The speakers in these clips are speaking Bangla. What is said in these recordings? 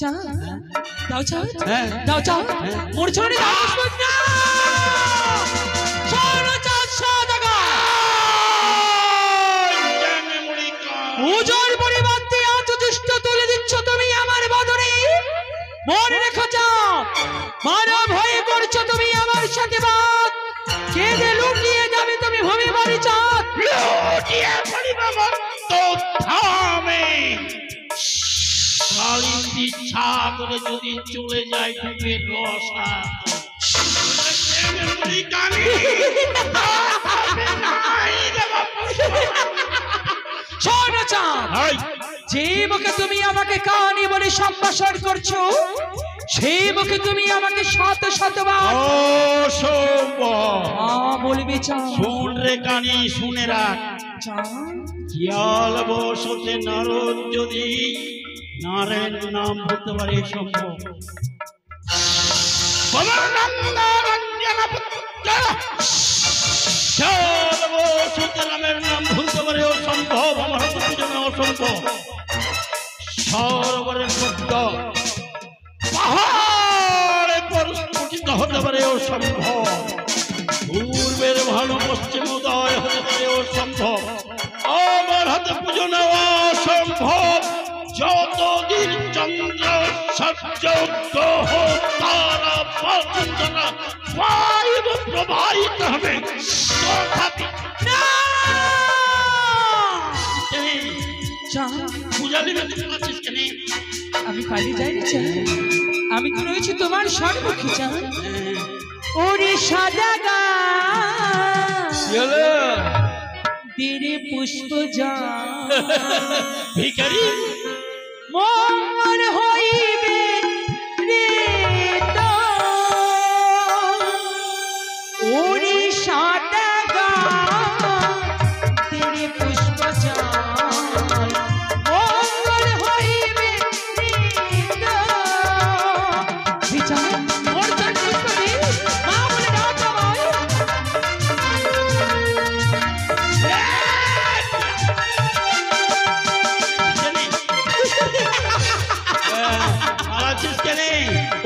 চা দাও চা দাও চা মূর্ছনি দাও না সোনা চা সাদাগা উজর পরিবর্তে আজ দুষ্ট তুলে দিচ্ছ তুমি আমার বদনে মনে রেখো যাও মারা ভয় করছো তুমি আমার সাথে বাদ কেঁদে লুটিয়ে যাবে তুমি ভূমি বাড়ি চাঁদ লুটিয়ে পড়িবে তো থামে কালিন্দি ছা করে যদি চলে যায় তুমি রসা শোনো চাঁদ যে মুখে তুমি আমাকে কানি বলে সম্ভাষণ করছো সেই মুখে তুমি আমাকে শত শতবার বলবি চাঁদ শুন রে কানি শুনে রাখ খেয়াল বসতে নারদ যদি নারায়ণ নাম বলতে পারে সম্ভব নামের নাম ভুলতে পারে অসম্ভব আমার জন্য অসম্ভব সরোবরের শব্দ পাহাড়ে পরিস্ফুটিত হতে পারে অসম্ভব পূর্বের ভালো পশ্চিম উদয় হতে পারে অসম্ভব আমার হাতে পুজো নেওয়া অসম্ভব যতদিন চন্দ্র সূর্য গ্রহ তারা পর্যন্ত বায়ু প্রবাহিত হবে তথাপি পূজা দিবে আছিস কেন আমি কালি যাইনি চাই আমি তো রয়েছি তোমার সর্বক্ষে চাই ওরে সাদা গা দিরে পুষ্প যা ভিখারি মন হইবে রে তো ওরে সাদা গা দিরে পুষ্প যা মন হইবে রে তো বিচার মোর তোর পুষ্প দে মা বলে ডাকা ভাই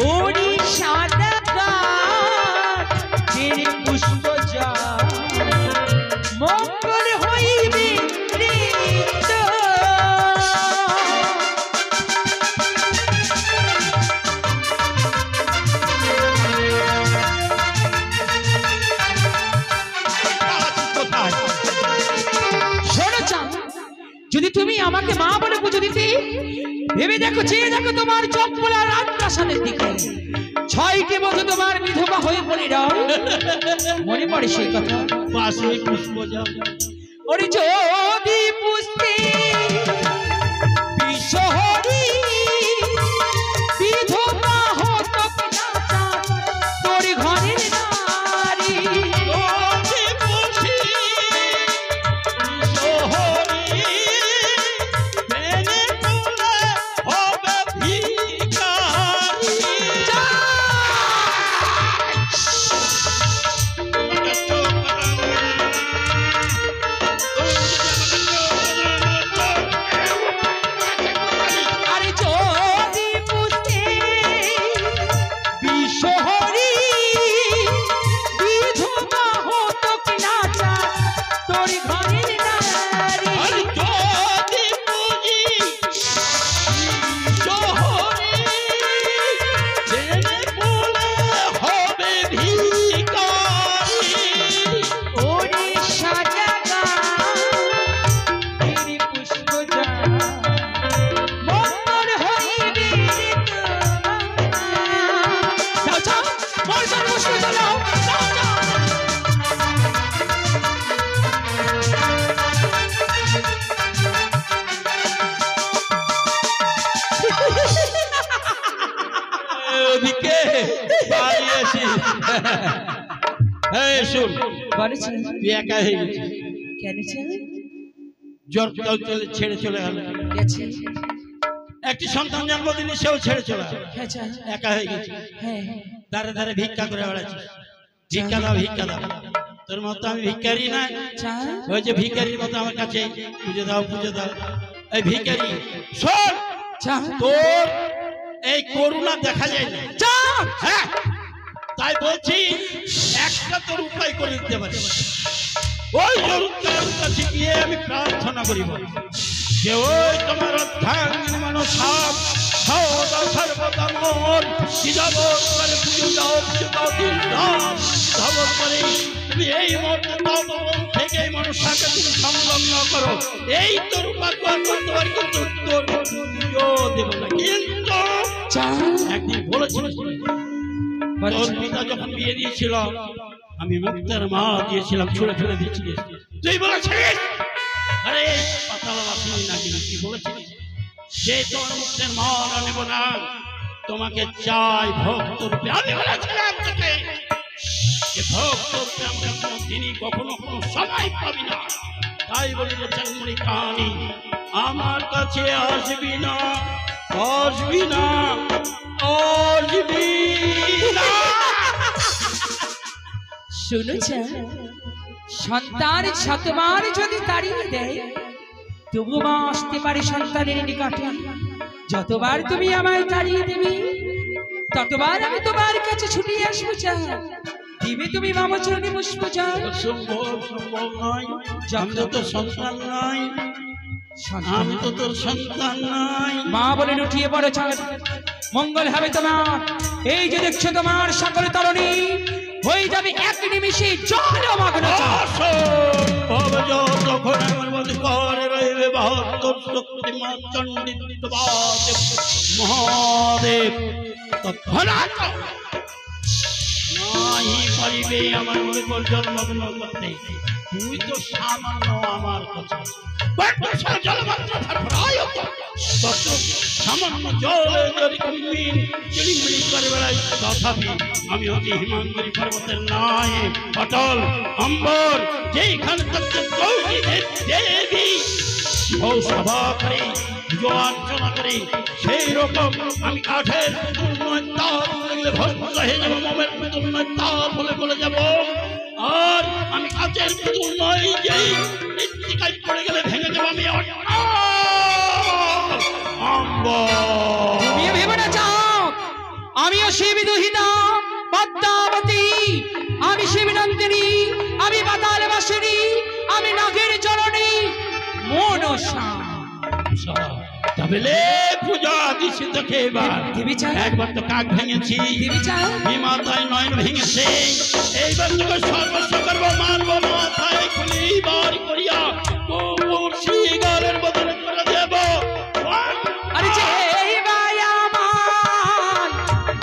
ওরে সাদা গাছ দিরে পুষ্প যা মঙ্গল হইবে রে তো শোনো চাঁদ যদি তুমি আমাকে মা বলে পুজো দিতে ভেবে দেখো চেয়ে দেখো তোমার চপ্পলা রাজপ্রাসাদের দিকে 6টি বছর তোমার বিধবা হয়ে পড়ে রাও মনে পড়ে সেই কথা পাশে পুষ্প যা ওরে যদি পুষ্পে বিশহরি বিধবা হতো না তোর ঘরের নারী শুন তুই একা হয়ে গেছিস কেন জ্বর ছেড়ে চলে গেল একটি সন্তান জন্ম দিলে সেও ছেড়ে চলে গেল একা হয়ে গেছে ধারে ধারে ভিক্ষা করে বেড়াচ্ছিস ভিক্ষা দাও ভিক্ষা দাও তোর মতো আমি ভিক্ষারি না ওই যে ভিক্ষারির মতো আমার কাছে পুজো দাও এই ভিখারি শোন তোর এই করুণা দেখা যায় না। চাঁদ হ্যাঁ, তাই বলছি একটা তোর উপায় করে দিতে পারি। ওই জরুরতার কাছে গিয়ে আমি প্রার্থনা করিব যে ওই তোমার অর্ধাঙ্গিনী মানুষ সদা সর্বদা মোর কি জগৎ করে পুজো দাও পুজো দাও দিন দাও জগৎ করে তুমি এই মুহূর্তে তপবন থেকে এই মানুষটাকে তুমি সংলগ্ন করো। এই তোর উপায় করতে পারি, কিন্তু তোর পুজো দেব না। কিন্তু একদিন বলেছিল তোর পিতা যখন বিয়ে দিয়েছিল আমি মুক্তার মা দিয়েছিলাম, ছুঁড়ে ফেলে দিয়েছিলি। তুই বলেছিস আরে পাতালবাসী নাকি কি বলেছিস সে তোমার মুক্তের মা নেব না, তোমাকে চাই ভক্ত রূপে। আমি বলেছিলাম তোকে যে ভক্ত রূপে আমাকে কোনোদিনই কখনো কোনো সময় পাবি না। তাই বলি যে চাকরি কাহানি আমার কাছে আসবি না, আসবি না, আসবি না। শুনেছ সন্তান শতবার যদি তাড়িয়ে দেয় তবু মা আসতে পারে সন্তানের নিকটে। যতবার তুমি আমায় তাড়িয়ে দেবে ততবার আমি তোমার কাছে ছুটে আসবো। চাই দিবে তুমি মামা চরণে বসবো। চাই সম্ভব নয়, আমি তো তোর সন্তান নাই, আমি তো তোর সন্তান নাই। মা বলে লুটিয়ে পড়ো। চাঁদ মঙ্গল হবে তোমার। এই যে দেখছো তোমার সকল তরণী হয়ে যাবে এক নিমিষে জলে মগ্ন। তখন আমার মধ্যে ঘরে রইবে বাহাত্তর শক্তি মা চণ্ডী মহাদেব নাই পারিবে আমার মনে কর জলমগ্ন করতে। তুই তো সামান্য আমার কাছে সামান্য জলে যদি চিড়িমিড়ি করে বেড়াই, তথাপি আমি অতি হিমাঙ্গরী পর্বতের নাই অটল অম্বর যেখানে দেবী সভা করে পুজো অর্চনা করে সেই রকম আমি কাঠের ভস্ম হয়ে যাবো, মোমের পুতুল নয় তা বলে বলে যাবো। আর আমি কাচের পুতুল নয় যেই মৃত্তিকায় পড়ে গেলে ভেঙে যাবো আমি। তুমি ভেবে না চাও আমিও শিব দুহিতা পদ্মাবতী, আমি শিব নন্দিনী, আমি পাতাল বাসিনী, আমি নাগের চরণী মনসা। তবে পূজা দিছি তোকে এবার। একবার তো কাক ভেঙেছি, মাথায় নয়ন ভেঙেছে, এইবার তোকে সর্বস্ব করবো, মারবো মাথায় খুলি বার করিয়া গালের বদলে করে দেব। আরে যে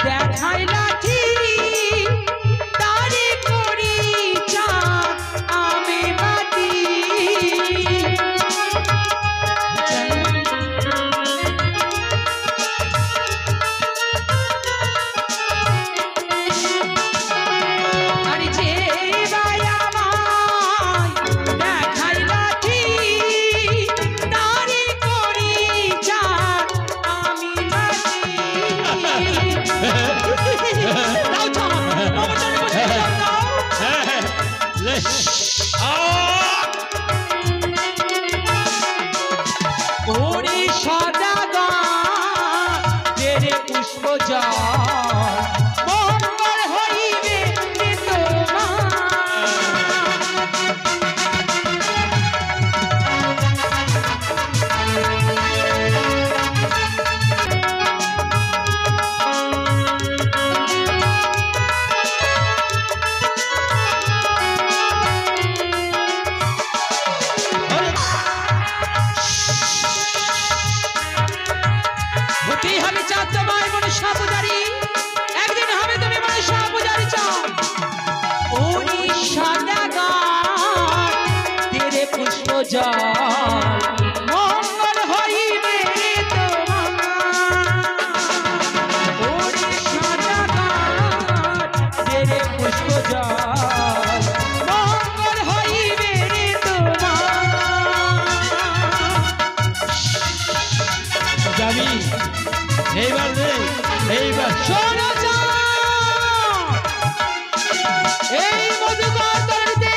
দেখাই লাঠি তারি করি চা আমি বাটি। মঙ্গল হইবে পুষ্প জল, মঙ্গল হইবে যাবি এইবার রে, এইবার শোনো এই মধুকর তরণীতে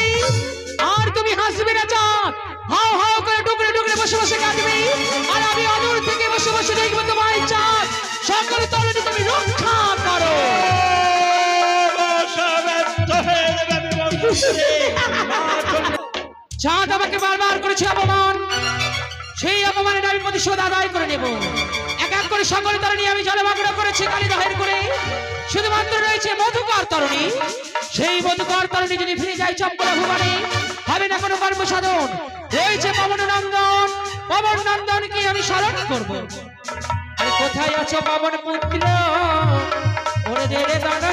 আর তুমি হাসবে না। চাঁদ হাও হাও করে টুকরে টুকরে বসে বসে কাটবে, আর আমি অদূর থেকে বসে বসে দেখবো তোমায়। চাঁদ সকল চাঁদ আমাকে বারবার করেছে অপমান, সেই অপমানের আমি প্রতিশোধ আদায় করে নেব। এক এক করে সকল তরণী আমি জলমগ্ন করেছি কালী দহের করে। শুধুমাত্র রয়েছে মধুকর তরণী, সেই মধুকর তরণী যদি ফিরে যায় চম্পলা ভুবনে হবে না কোনো কর্ম সাধন। রয়েছে পবন নন্দন, পবন নন্দনকে আমি স্মরণ করব। আরে কোথায় আছো পবন পুত্র, ওরে দে রে দাদা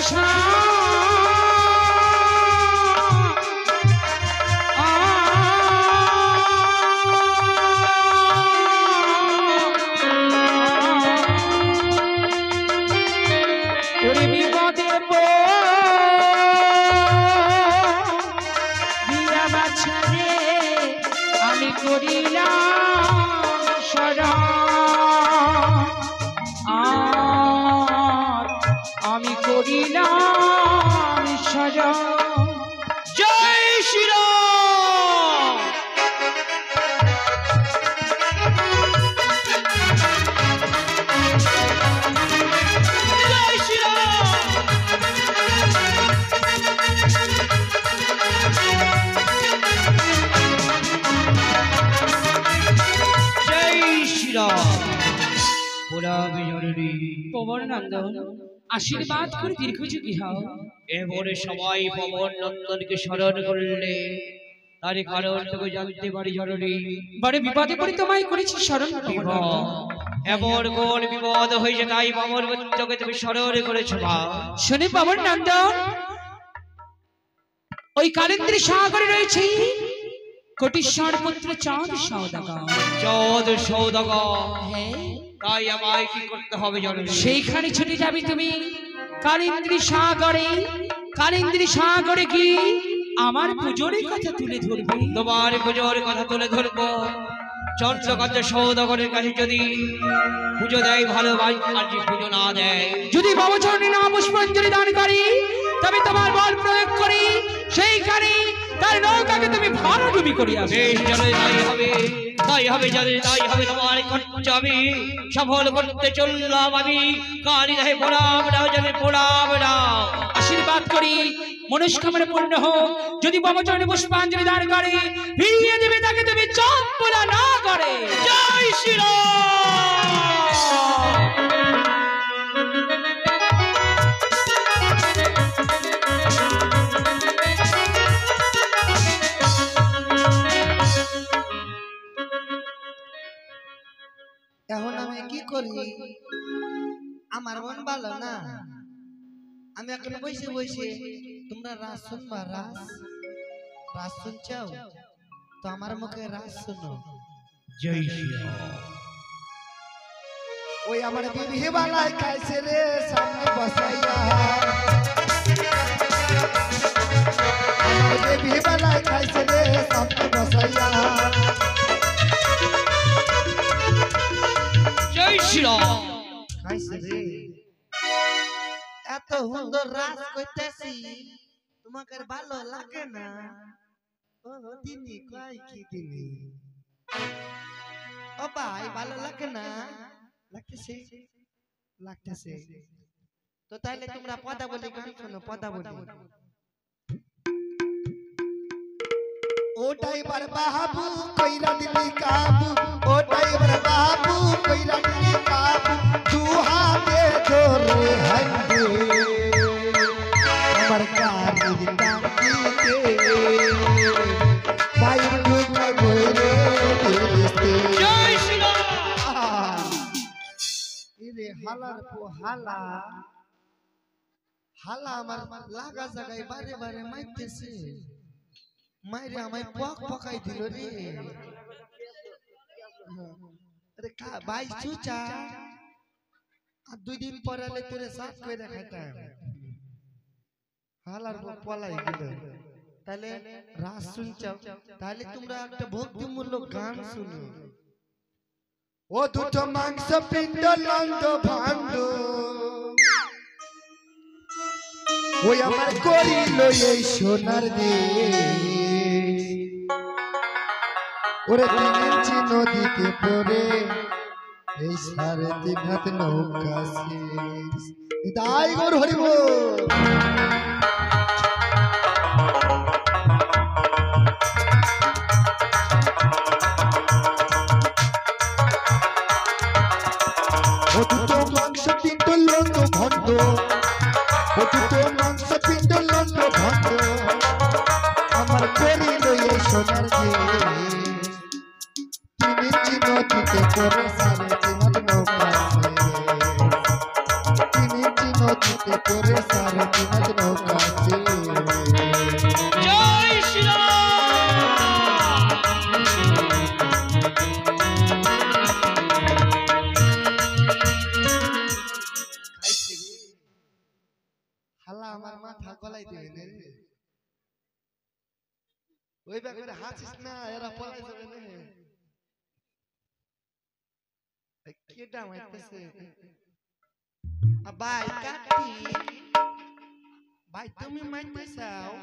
আমি করিলাম শরণ, আমি করিলাম শরণ। জয় শ্রীরাম। জয় শ্রীরাম। পবন নন্দন আশীর্বাদ করে দীর্ঘজীবী হও। এবারে সবাই পবন নন্দনকে স্মরণ করলে তার কারণ তোকে জানতে পারি জননী। বড় বিপদে পড়ে তোমায় করেছি স্মরণ। এমন কোন বিপদ হয়েছে তাই পবন তোকে তুমি স্মরণ করেছো মা? শুনে পবন নন্দন, ওই কালেন্দ্রী সাগরে রয়েছে কোটিশ্বর পুত্র চাঁদ সওদাগর। চাঁদ সওদাগর, হ্যাঁ, তাই আমায় কি করতে হবে জননী? সেইখানে ছুটে যাবি তুমি কালেন্দ্রী সাগরে। কালেন্দ্রী সাগরে কি আমার পুজোর কথা তুলে ধরবে। তোমার পুজোর কথা তুলে ধরবো। চন্দ্রকান্ত সওদাগরের কাছে যদি পুজো দেয় ভালো, আর যদি পুজো না দেয়, যদি বাবুচরণে না পুষ্পাঞ্জলি দান করি, তবে তোমার বল প্রয়োগ করি সেইখানে তার নৌকাকে তুমি ভাড়াডুবি করিয়া বেশ জননী, তাই হবে, তাই হবে জননী, তাই হবে। তোমার কর্তব্য আমি সফল করতে চললাম। আমি কালী দেহে প্রণাম নাও জননী, প্রণাম নাও। আশীর্বাদ করি মনস্কামনা পূর্ণ হোক। যদি বাবুচরণে পুষ্পাঞ্জলি দান করে, ফিরিয়ে দেবে তাকে তুমি চম্পলা না করে। জয় শ্রীরাম। এখন আমি কি করি? আমার মন ভালো না। আমি এখন বসে বসে তোমরা রাস শুনবা। রাস রাস শুনছাও তো আমার মুখে রাস শুনো। জয় শ্রীরাম। ওই আমার বিবিহে বানায় খাইছে রে সামনে বসাইয়া। আমার বিবিহে বানায় খাইছে রে সামনে বসাইয়া। জয় শ্রীরাম। খাইছে রে এত সুন্দর রাস কইতেছি, তোমাকে ভালো লাগে না? ও দিনি কই কি দিনি? ও ভাই ভালো লাগে না? লাগতেছে লাগতেছে তো তাইলে তোমরা পদা বলি গান শোনো। পদা বলি ওটাই বার বাবু কইরা দিলি কাবু, ওটাই বার বাবু কইরা দিলি কাবু। দু হাতে ধরে হাইতে আমার কানের কান্দিতে বাইর ঢুকে বইরে দিলতে। জয় শ্রীরাম। ইরে হালার পো হালা হালা আমার লাগা জায়গায় বারে বারে মাইতেছে। মাইরে আমায় পক পকাই দিল রে। আরে ভাই চুচা আর 2 দিন পরে তোরে সাফ করে দেখাইতাম। হালার পলাই গেল। তাহলে রাস শুনছাও, তাহলে তোমরা একটা ভক্তিমূলক গান শুনো। ও দুটো মাংস পিণ্ড লন্ড ভাণ্ড, ওই আমার করিল এই সোনার দেশ। ওরে 3 ইঞ্চি নদীতে পড়ে এই 3.5 হাত নৌকা শেষ। তাই গৌর হরিব। ও দুটো মাংস পিণ্ড লন্ড ভণ্ড ও দুটো মাংস পিণ্ড লন্ড ভণ্ড আমার করিল এই সোনার যে তিনি নদীতে করে সারে চিনার নৌকা তিনি নদীতে করে সারে চিনার নৌকা জয় শ্রীরাম। হালা আমার মাথা গলাই দিবে নে ওই ব্যাপারে হাসিস না এরা পলাই যাবে নে কেডা মাইতেছে ভাই কাটি ভাই তুমি মাইতেছাও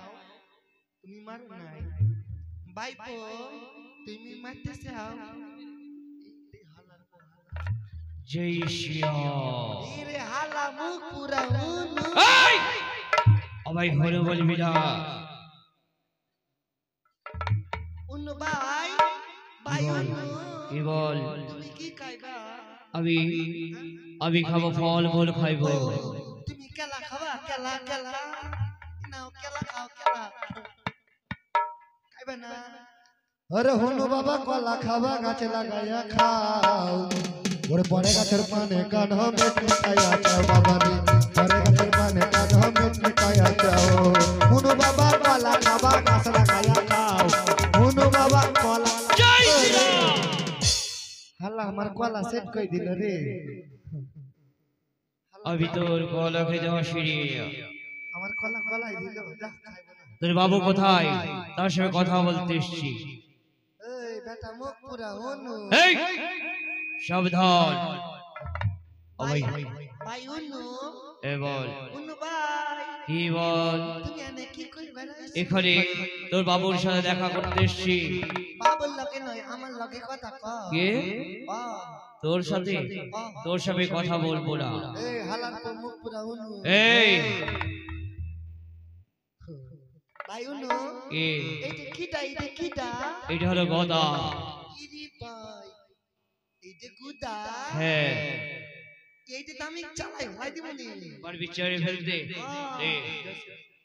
তুমি মারো নাই ভাই পো তুমি মাইতেছাও জয় শ্রীরাম। রে হালা মুখ পুরা উনু এই অবাই হলো বলবি না। উনু ভাই ভাই উনু কি বল? তুমি কি খাইবা আমি খাবো ফল মূল খাইবো। তুমি কেলা খাবা কেলা কেলা নাও কেলা খাও কেলা খাইবা না আরে হনু বাবা কলা খাবা গাছে লাগাইয়া খাও ওরে পরে গাছের পানে কান হবে খাইয়া চাও বাবা রে পরে গাছের পানে কান হবে খাইয়া চাও হনু বাবা কলা খাবা গাছ লাগাইয়া খাও হনু বাবা কলা জয় শ্রীরাম। হালা আমার কলা সেট কই দিল রে আমি তোর কলা খেতে আসিনি। আমার কলা কলাই দিল যা খাইবো না তোর বাবু কোথায়? তার সঙ্গে কথা বলতে এসছি। এই বেটা মুখ পুরা উনু এই সাবধান। অবাই ভাই উনু এ বল উনু ভাই কি বল? তুমি এনে কি কইবা এখানে তোর বাবুর সাথে দেখা করতে এসছি। বাবুর লগে নয় আমার লগে কথা কও কে? ও তোর সাথে কথা বলবো না। এই হালার তো মুখ পুরা উনু এই ভাই উনু কে? এইটা কিটা এটা হলো গদা। ইরি ভাই এইটা গুদা হ্যাঁ এইটা তো আমি চালাই ভাই দিবনি আর বিচারে ফেল দে। দে।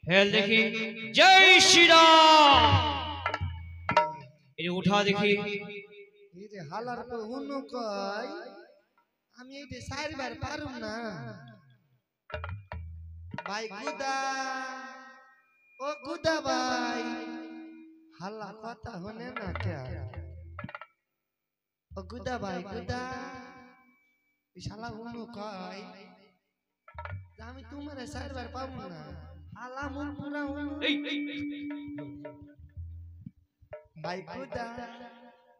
ফেল দেখি। জয় শ্রীরাম। এটা উঠা দেখি। এই যে হালার তো উনু কই আমি এইটা সাইরবার পারুম না ভাই গুদা ও গুদা ভাই হাল্লা কথা হনে না কে ও গুদা ভাই গুদা শালা উনু কই আমি তোমারে সাইরবার পাবো না হালা মন পুরা উনু এই ভাই গুদা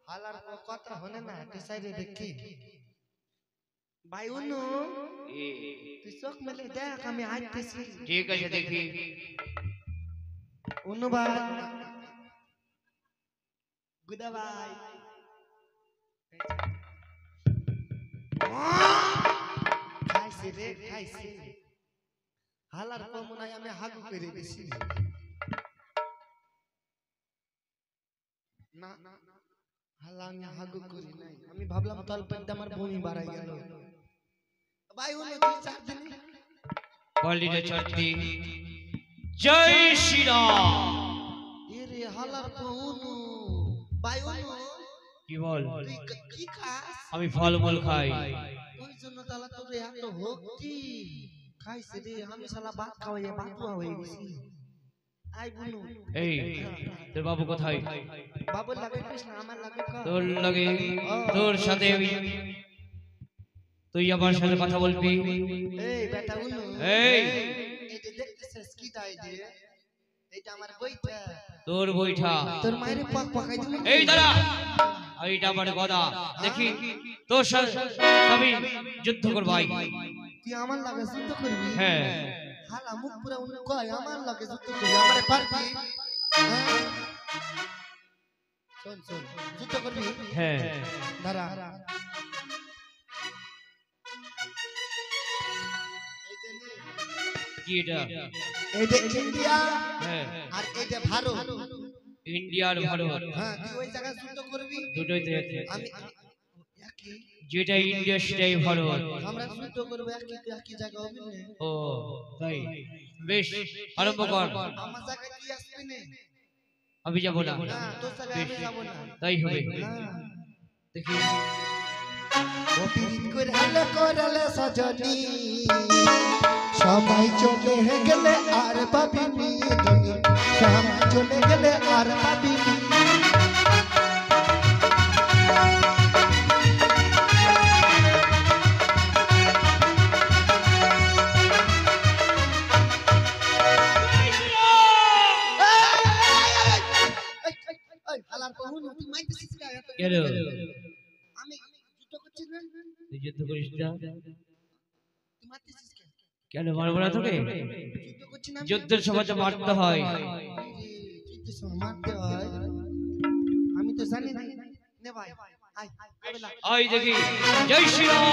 হালার কথা হনে না তুই সাইরে দেখি ভাই উনু তুই চোখ মেলে দেখ আমি আইতেছি ঠিক আছে দেখি। উনু ভাই গুদা ভাই খাইছে রে খাইছে হালার কমনায় আমি হাগু করে দিছি না হালা আমি হাগু করি নাই আমি ভাবলাম তল পেটে আমার বমি বাড়াই গেল ভাই উনু তুই চার দিন বলিটা চট্টি। জয় শ্রীরাম। এরে হালার তো উনু ভাই উনু কি বল? তুই কি খাস আমি ফল মূল খাই। ওই জন্য তালা তোর এত ভক্তি খাইছে রে আমি শালা ভাত খাওয়াইয়া বাতুয়া হয়ে গেছি আই বুনু এই তোর বাবু কোথায়? বাবুর লাগে কৃষ্ণ আমার লাগে ক তোর লাগে তোর সাথে তুই আমার সাথে কথা বলবি। এই বেটা উনু এই এইটা দেখতেছিস কি দাই দিয়ে এইটা আমার বইটা তোর বইটা। তোর মায়ের পাক পাকাই দিবি এই দাঁড়া। এইটা আমার গদা দেখি। তোর সাথে আমি যুদ্ধ করব। তুই আমার লাগে যুদ্ধ করবি হ্যাঁ হালা মুখ পুরা উনু কয় আমার লাগে যুদ্ধ করবি আমারে পারবি হ্যাঁ? শোন শোন যুদ্ধ করবি হ্যাঁ দাঁড়া কি এটা? এইটা ইন্ডিয়া হ্যাঁ আর এইটা ভারত ইন্ডিয়ার ভারত হ্যাঁ তুই ওই জায়গায় যুদ্ধ করবি দুটোই তো এক। আমি একই যেটা ইন্ডিয়া সেটাই ভারত। আমরা যুদ্ধ করবে একই জায়গা হবে না ও তাই বেশ আরম্ভ কর আমার জায়গায় তুই আসবি না আমি যাব না না তোর জায়গায় আমি যাব না তাই হবে হ্যাঁ দেখি ও পিরিত করালে সজনী সবাই চলে গেলে আর পাবিনি ধনী সবাই চলে গেলে আর পাবিনি হালার বহু তুই মাইতেছিস না কেন আমি যুদ্ধ করছি না তুই যুদ্ধ করিস না তুই মারতেছিস কেন কেন মারবো না তোকে যুদ্ধ করছি না যুদ্ধের সময় তো মারতে হয় যুদ্ধের সময় মারতে হয় আমি তো জানি না নে ভাই আয় আবে লাগ আই দেখি জয় শ্রীরাম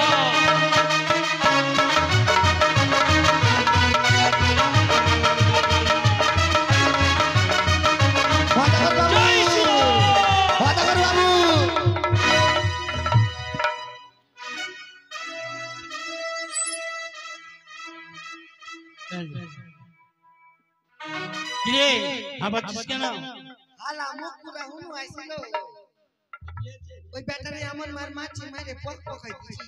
জয় শ্রীরাম বাদাগর বাবু কিরে হাবাচ্ছিস কেন হালা মুখ পুরা হুনু আইছিল ওই ব্যাটারে এমন মারছি মারে পক পকাই দিছি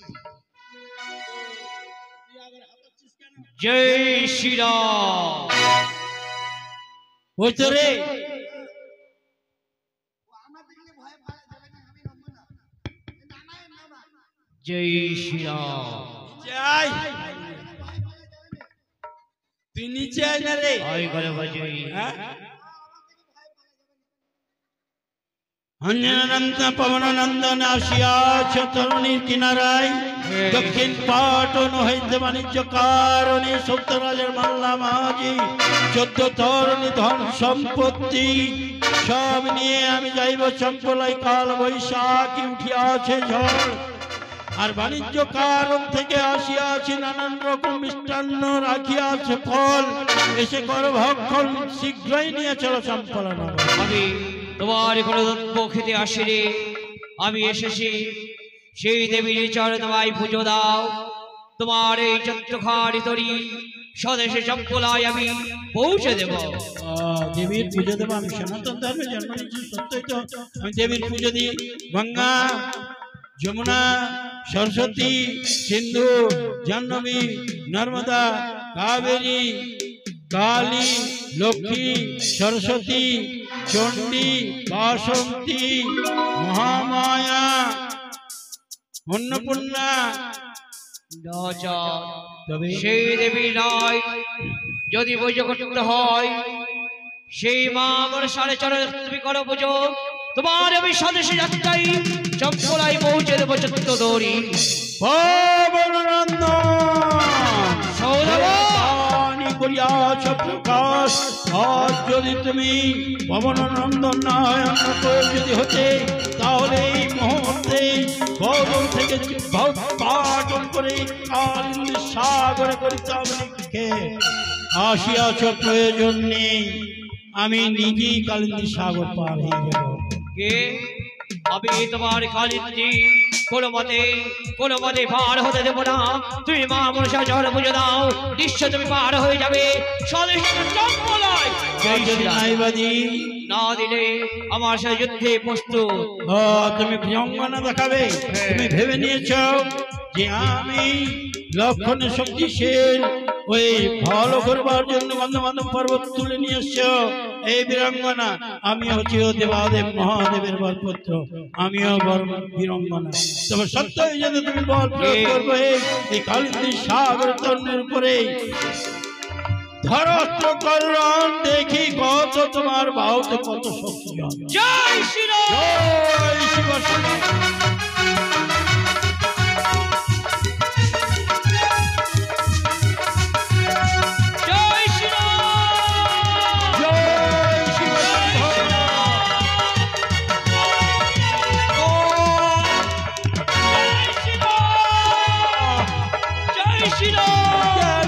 জয় শ্রীরাম ওই তো রে আমাদেরকে ভয় পালা যাবে না আমি নমব না নামায় নামা জয় শ্রীরাম যাই তুই নিচে আয় না রে আই করে বাজই অঞ্জনানন্দ পবনানন্দন আসিয়াছ তরুণীর কিনারায় দক্ষিণ পাটন হইতে বাণিজ্য কারণে সপ্তরাজের মাল্লা মাঝি 14 তরুণী ধন সম্পত্তি সব নিয়ে আমি যাইব চম্পলাই কাল বৈশাখী উঠিয়াছে ঝড় আর বাণিজ্য কারণ থেকে আসিয়াছি নানান রকম মিষ্টান্ন রাখিয়াছে ফল এসে কর ভক্ষণ শীঘ্রই নিয়ে চলো চম্পলা নগর আমি তোমার কোনো দ্রব্য খেতে আসিনি আমি এসেছি সেই দেবীর চরণ তোমায় পুজো দাও তোমার এই চন্দ্রখানি তরি স্বদেশে চম্পলায় আমি পৌঁছে দেব দেবীর পুজো দেবো আমি সনাতন ধর্মে জন্ম নিয়েছি সত্যই তো আমি দেবীর পুজো দিই গঙ্গা যমুনা সরস্বতী সিন্ধু জাহ্নবী নর্মদা কাবেরী কালী লক্ষ্মী সরস্বতী চণ্ডী বাসন্তী মহামায়া অন্নপূর্ণা তবে সেই দেবী নয় যদি পুজো করতে হয় সেই মা আমার সাড়ে চরণ তুমি করো পুজো তোমার আমি স্বদেশে যাত্রাই চম্পলায় পৌঁছে দেবো চতুর্থ দৌড়ি প্রকাশ আজ যদি তুমি পবনানন্দন না হয় অন্য কেউ যদি হতে তাহলে এই মুহূর্তে গৌরব থেকে পাঠন করে কালিন্দী সাগরে করিতাম লিখে আসিয়াছ প্রয়োজন নেই আমি নিজেই কালিন্দী সাগর পার হয়ে যাব কে আমি তোমার কালিন্দী কোনো মতে পার হতে দেবো না তুমি মা মনসা জল পুজো দাও নিশ্চয় তুমি পার হয়ে যাবে স্বদেশে চম্পলায় না দিলে আমার সাথে যুদ্ধে প্রস্তুত তুমি প্রিয়ঙ্গনা দেখাবে তুমি ভেবে নিয়েছ যে আমি লক্ষণে শক্তিশীল ওই ভালো করবার জন্য বন্ধু বান্ধব পর্বত তুলে নিয়ে এসছ এই বীরাঙ্গনা আমি হচ্ছি দেবাদেব মহাদেবের বরপুত্র আমিও বীরাঙ্গনা তবে সত্যই যদি তুমি বল প্রয়োগ করবে এই কালিন্দী সাগর তরুণের উপরে ধরস্ত্র করণ দেখি কত তোমার বাহুতে কত শক্তি জয় শ্রীরাম জয় শিব জয় শ্রীরাম জয় শিব জয় শ্রীরাম